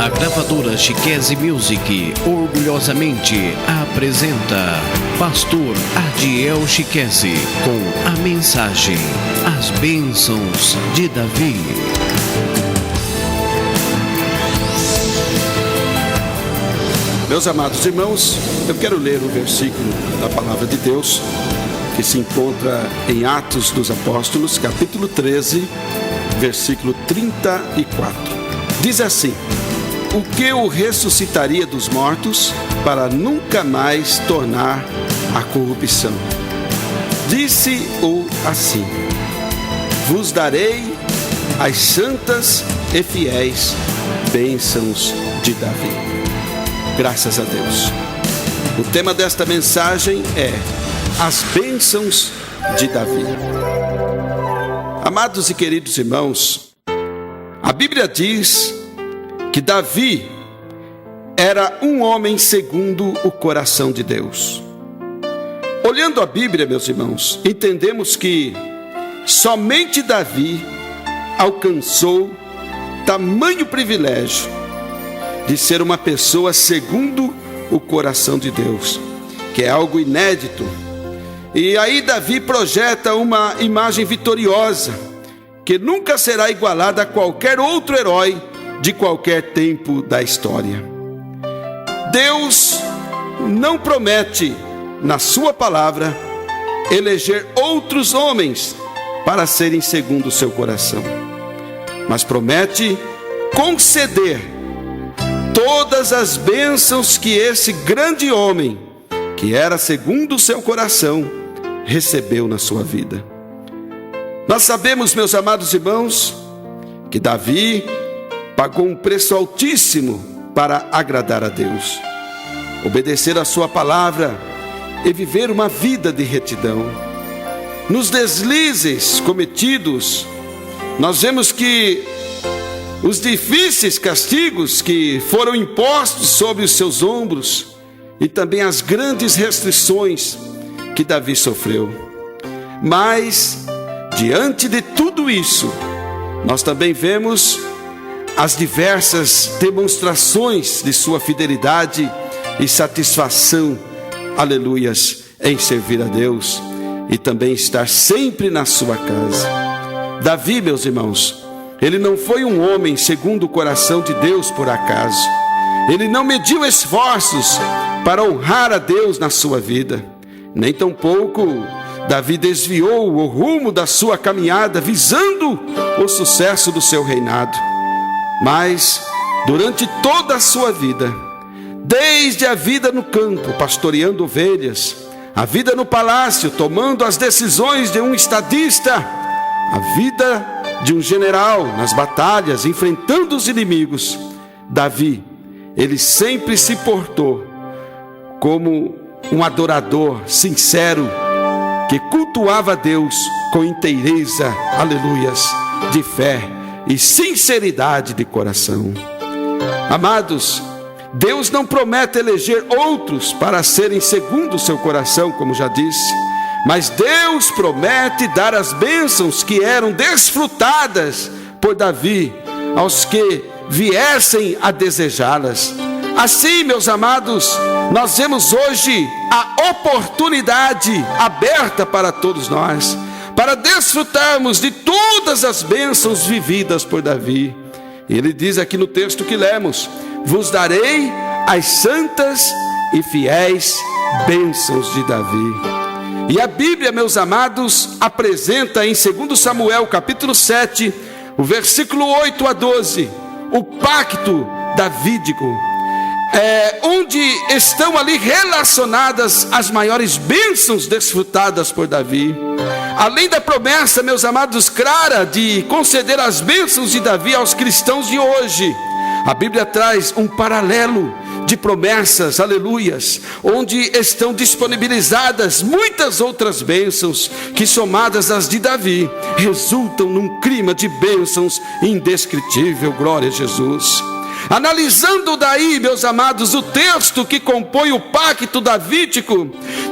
A gravadora Chiqueze Music orgulhosamente apresenta Pastor Adiel Chiqueze com a mensagem As Bênçãos de Davi. Meus amados irmãos, eu quero ler o versículo da Palavra de Deus que se encontra em Atos dos Apóstolos, capítulo 13, versículo 34. Diz assim: o que o ressuscitaria dos mortos para nunca mais tornar a corrupção? Disse-o assim: vos darei as santas e fiéis bênçãos de Davi. Graças a Deus. O tema desta mensagem é as bênçãos de Davi. Amados e queridos irmãos, a Bíblia diz que Davi era um homem segundo o coração de Deus. Olhando a Bíblia, meus irmãos, entendemos que somente Davi alcançou tamanho privilégio de ser uma pessoa segundo o coração de Deus, que é algo inédito. E aí Davi projeta uma imagem vitoriosa, que nunca será igualada a qualquer outro herói de qualquer tempo da história. Deus não promete, na sua palavra, eleger outros homens para serem segundo o seu coração, mas promete conceder todas as bênçãos que esse grande homem, que era segundo o seu coração, recebeu na sua vida. Nós sabemos, meus amados irmãos, que Davi pagou um preço altíssimo para agradar a Deus, obedecer a sua palavra e viver uma vida de retidão. Nos deslizes cometidos, nós vemos que os difíceis castigos que foram impostos sobre os seus ombros e também as grandes restrições que Davi sofreu. Mas, diante de tudo isso, nós também vemos as diversas demonstrações de sua fidelidade e satisfação, aleluias, em servir a Deus e também estar sempre na sua casa. Davi, meus irmãos, ele não foi um homem segundo o coração de Deus por acaso. Ele não mediu esforços para honrar a Deus na sua vida. Nem tampouco Davi desviou o rumo da sua caminhada visando o sucesso do seu reinado. Mas, durante toda a sua vida, desde a vida no campo, pastoreando ovelhas, a vida no palácio, tomando as decisões de um estadista, a vida de um general nas batalhas, enfrentando os inimigos, Davi, ele sempre se portou como um adorador sincero, que cultuava a Deus com inteireza, aleluias, de fé e sinceridade de coração. Amados, Deus não promete eleger outros para serem segundo o seu coração, como já disse, mas Deus promete dar as bênçãos que eram desfrutadas por Davi aos que viessem a desejá-las. Assim, meus amados, nós vemos hoje a oportunidade aberta para todos nós, para desfrutarmos de todas as bênçãos vividas por Davi. Ele diz aqui no texto que lemos: vos darei as santas e fiéis bênçãos de Davi. E a Bíblia, meus amados, apresenta em 2 Samuel capítulo 7, o versículo 8 a 12, o pacto davídico, onde estão ali relacionadas as maiores bênçãos desfrutadas por Davi. Além da promessa, meus amados, clara de conceder as bênçãos de Davi aos cristãos de hoje, a Bíblia traz um paralelo de promessas, aleluias, onde estão disponibilizadas muitas outras bênçãos que, somadas às de Davi, resultam num clima de bênçãos indescritível. Glória a Jesus. Analisando daí, meus amados, o texto que compõe o pacto davídico,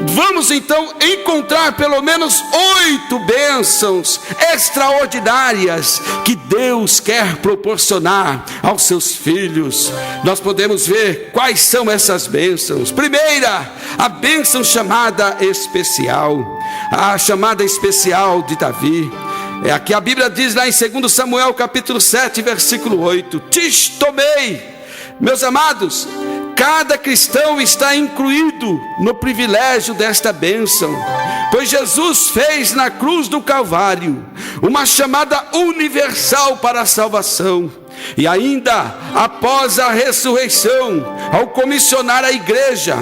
vamos então encontrar pelo menos 8 bênçãos extraordinárias que Deus quer proporcionar aos seus filhos. Nós podemos ver quais são essas bênçãos. Primeira, a bênção chamada especial, a chamada especial de Davi. É aqui a Bíblia diz lá em 2 Samuel capítulo 7, versículo 8: te tomei. Meus amados, cada cristão está incluído no privilégio desta bênção, pois Jesus fez na cruz do Calvário uma chamada universal para a salvação. E ainda após a ressurreição, ao comissionar a igreja,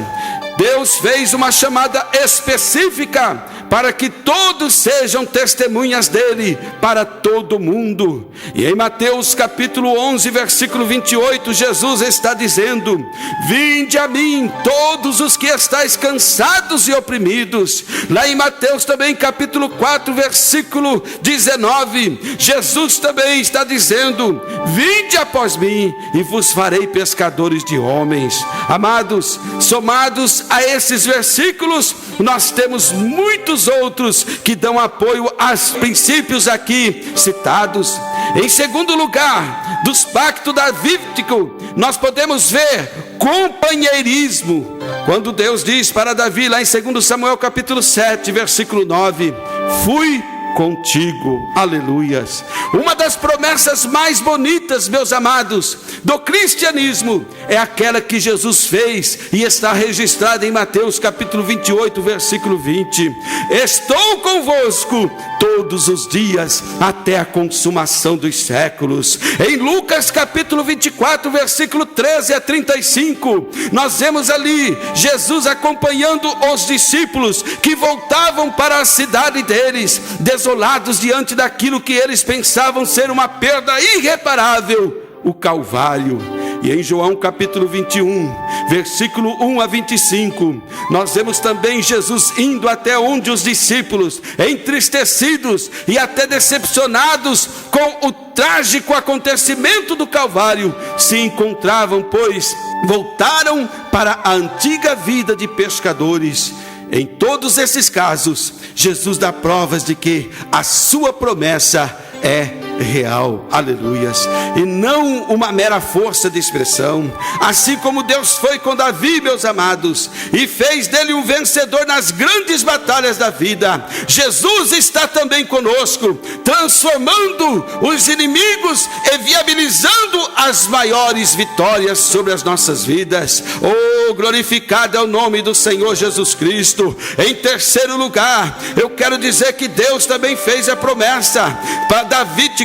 Deus fez uma chamada específica para que todos sejam testemunhas dele para todo mundo. E em Mateus capítulo 11, versículo 28, Jesus está dizendo: vinde a mim todos os que estáis cansados e oprimidos. Lá em Mateus também capítulo 4, versículo 19, Jesus também está dizendo: vinde após mim e vos farei pescadores de homens. Amados, somados a esses versículos, nós temos muitos outros que dão apoio aos princípios aqui citados. Em segundo lugar, dos pactos davídicos, nós podemos ver companheirismo, quando Deus diz para Davi lá em 2 Samuel capítulo 7, versículo 9: fui contigo. Aleluias. Uma das promessas mais bonitas, meus amados, do cristianismo é aquela que Jesus fez e está registrada em Mateus capítulo 28, versículo 20: estou convosco todos os dias até a consumação dos séculos. Em Lucas capítulo 24, versículo 13 a 35, nós vemos ali Jesus acompanhando os discípulos que voltavam para a cidade deles, desolados diante daquilo que eles pensavam ser uma perda irreparável, o Calvário. E em João capítulo 21, versículo 1 a 25, nós vemos também Jesus indo até onde os discípulos, entristecidos e até decepcionados com o trágico acontecimento do Calvário, se encontravam, pois voltaram para a antiga vida de pescadores. Em todos esses casos, Jesus dá provas de que a sua promessa é real, aleluias, e não uma mera força de expressão. Assim como Deus foi com Davi, meus amados, e fez dele um vencedor nas grandes batalhas da vida, Jesus está também conosco, transformando os inimigos e viabilizando as maiores vitórias sobre as nossas vidas. Oh, glorificado é o nome do Senhor Jesus Cristo. Em terceiro lugar, eu quero dizer que Deus também fez a promessa para Davi,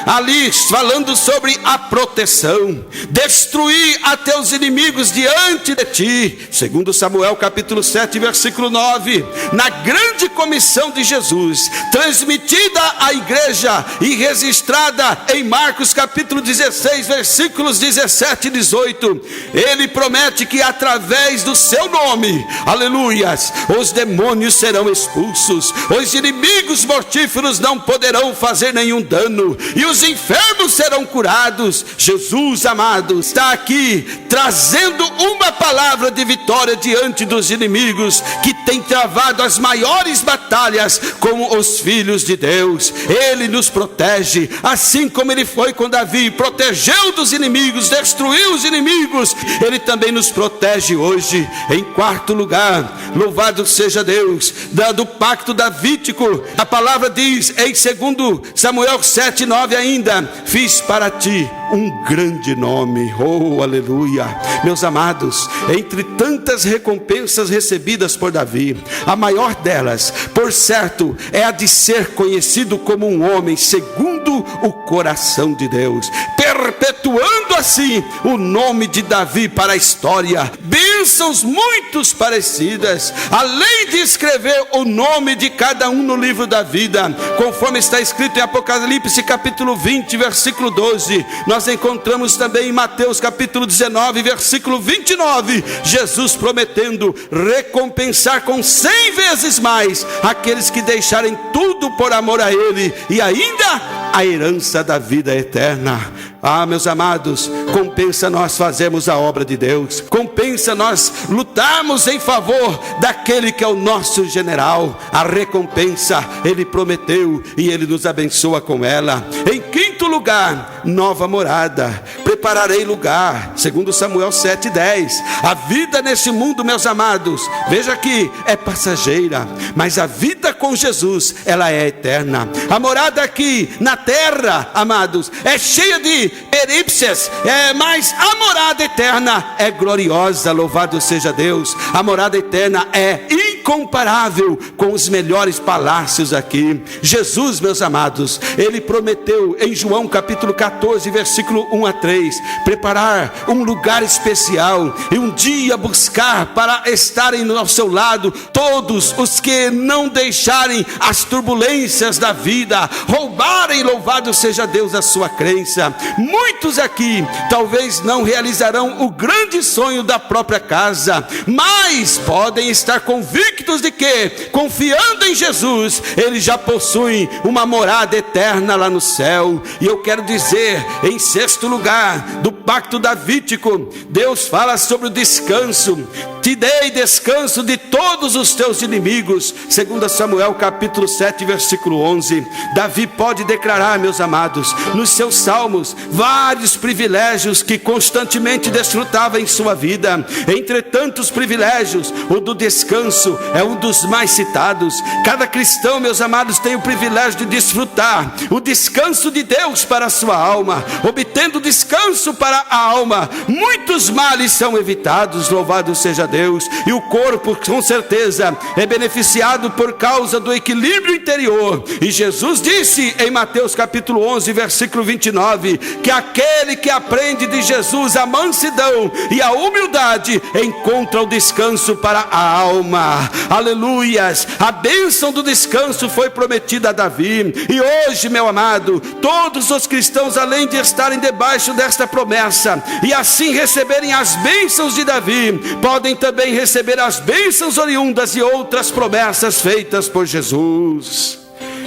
ali falando sobre a proteção: destruir a teus inimigos diante de ti. 2 Samuel capítulo 7, versículo 9, na grande comissão de Jesus, transmitida à igreja e registrada em Marcos capítulo 16, versículos 17 e 18, ele promete que através do seu nome, aleluias, os demônios serão expulsos, os inimigos mortíferos não poderão fazer nenhum dano, e os enfermos serão curados. Jesus, amado, está aqui trazendo uma palavra de vitória diante dos inimigos que tem travado as maiores batalhas como os filhos de Deus. Ele nos protege, assim como ele foi com Davi, protegeu dos inimigos, destruiu os inimigos, ele também nos protege hoje. Em quarto lugar, louvado seja Deus, do pacto davídico, a palavra diz em 2 Samuel 7, 9 ainda: fiz para ti um grande nome. Oh, aleluia. Meus amados, entre tantas recompensas recebidas por Davi, a maior delas, por certo, é a de ser conhecido como um homem segundo o coração de Deus, perpetuando assim o nome de Davi para a história. Bênçãos muito parecidas, além de escrever o nome de cada um no livro da vida, conforme está escrito em Apocalipse capítulo 20, versículo 12, nós encontramos também em Mateus capítulo 19, versículo 29, Jesus prometendo recompensar com 100 vezes mais aqueles que deixarem tudo por amor a Ele, e ainda a herança da vida eterna. Ah, meus amados, compensa nós fazermos a obra de Deus, compensa nós lutarmos em favor daquele que é o nosso general. A recompensa Ele prometeu e Ele nos abençoa com ela. Em quinto lugar, nova morada. Prepararei lugar, segundo Samuel 7:10. A vida nesse mundo, meus amados, veja que é passageira, mas a vida com Jesus, ela é eterna. A morada aqui na terra, amados, é cheia de perípcias, mas a morada eterna é gloriosa, louvado seja Deus. A morada eterna é incomparável com os melhores palácios aqui. Jesus, meus amados, Ele prometeu em João capítulo 14, versículo 1-3, preparar um lugar especial e um dia buscar para estarem ao seu lado todos os que não deixarem as turbulências da vida roubarem, louvado seja Deus, a sua crença. Muitos aqui talvez não realizarão o grande sonho da própria casa, mas podem estar convictos de que, confiando em Jesus, eles já possuem uma morada eterna lá no céu. E eu quero dizer, em sexto lugar, do pacto davídico, Deus fala sobre o descanso. Te dei descanso de todos os teus inimigos, segundo Samuel capítulo 7, versículo 11. Davi pode declarar, meus amados, nos seus salmos, vários privilégios que constantemente desfrutava em sua vida. Entre tantos privilégios, o do descanso é um dos mais citados. Cada cristão, meus amados, tem o privilégio de desfrutar o descanso de Deus para a sua alma. Obtendo descanso para a alma, muitos males são evitados, louvado seja Deus. E o corpo, com certeza, é beneficiado por causa do equilíbrio interior. E Jesus disse em Mateus capítulo 11, versículo 29, que aquele que aprende de Jesus a mansidão e a humildade encontra o descanso para a alma. Aleluias! A bênção do descanso foi prometida a Davi. E hoje, meu amado, todos os cristãos, além de estarem debaixo desta promessa e assim receberem as bênçãos de Davi, podem também receber as bênçãos oriundas de outras promessas feitas por Jesus.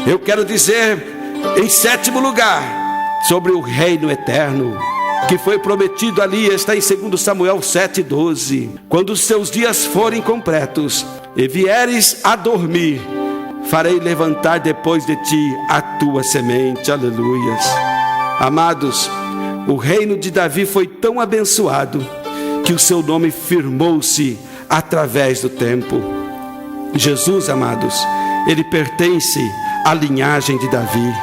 Eu quero dizer, em sétimo lugar, sobre o reino eterno que foi prometido ali, está em 2 Samuel 7:12. Quando os seus dias forem completos e vieres a dormir, farei levantar depois de ti a tua semente. Aleluias. Amados, o reino de Davi foi tão abençoado que o seu nome firmou-se através do tempo. Jesus, amados, ele pertence à linhagem de Davi.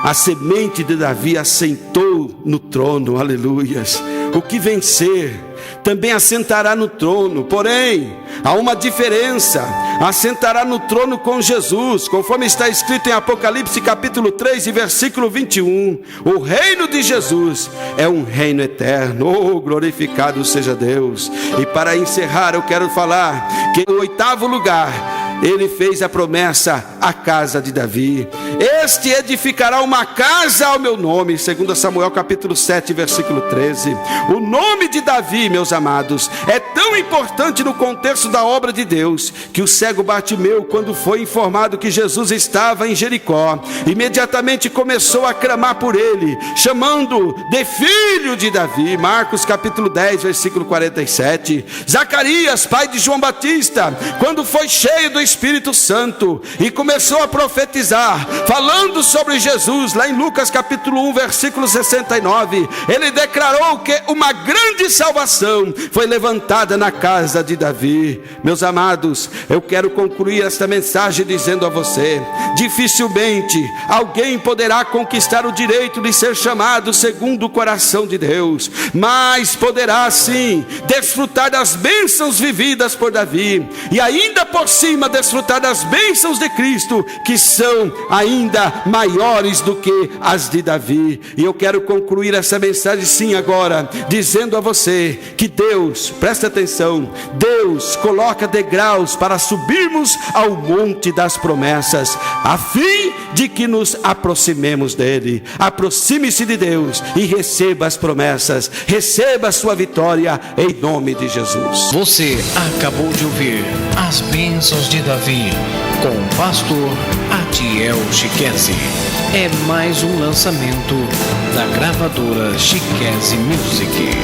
A semente de Davi assentou no trono, aleluias. O que vencer também assentará no trono, porém, há uma diferença: assentará no trono com Jesus, conforme está escrito em Apocalipse capítulo 3 e versículo 21. O reino de Jesus é um reino eterno. Oh, glorificado seja Deus. E para encerrar, eu quero falar que no oitavo lugar, ele fez a promessa à casa de Davi. Este edificará uma casa ao meu nome, segundo Samuel capítulo 7, versículo 13. O nome de Davi, meus amados, é tão importante no contexto da obra de Deus, que o cego Bartimeu, quando foi informado que Jesus estava em Jericó, imediatamente começou a clamar por ele, chamando de filho de Davi. Marcos capítulo 10, versículo 47. Zacarias, pai de João Batista, quando foi cheio do Espírito Santo e começou a profetizar, falando sobre Jesus, lá em Lucas capítulo 1, versículo 69, ele declarou que uma grande salvação foi levantada na casa de Davi. Meus amados, eu quero concluir esta mensagem dizendo a você: dificilmente alguém poderá conquistar o direito de ser chamado segundo o coração de Deus, mas poderá sim desfrutar das bênçãos vividas por Davi, e ainda por cima desfrutar das bênçãos de Cristo, que são ainda maiores do que as de Davi. E eu quero concluir essa mensagem sim agora, dizendo a você que Deus, presta atenção, Deus coloca degraus para subirmos ao monte das promessas, a fim de que nos aproximemos dele. Aproxime-se de Deus e receba as promessas, receba a sua vitória em nome de Jesus. Você acabou de ouvir as bênçãos de Deus. Davi, com o pastor Adiel Chiquesi. É mais um lançamento da gravadora Chiquesi Music.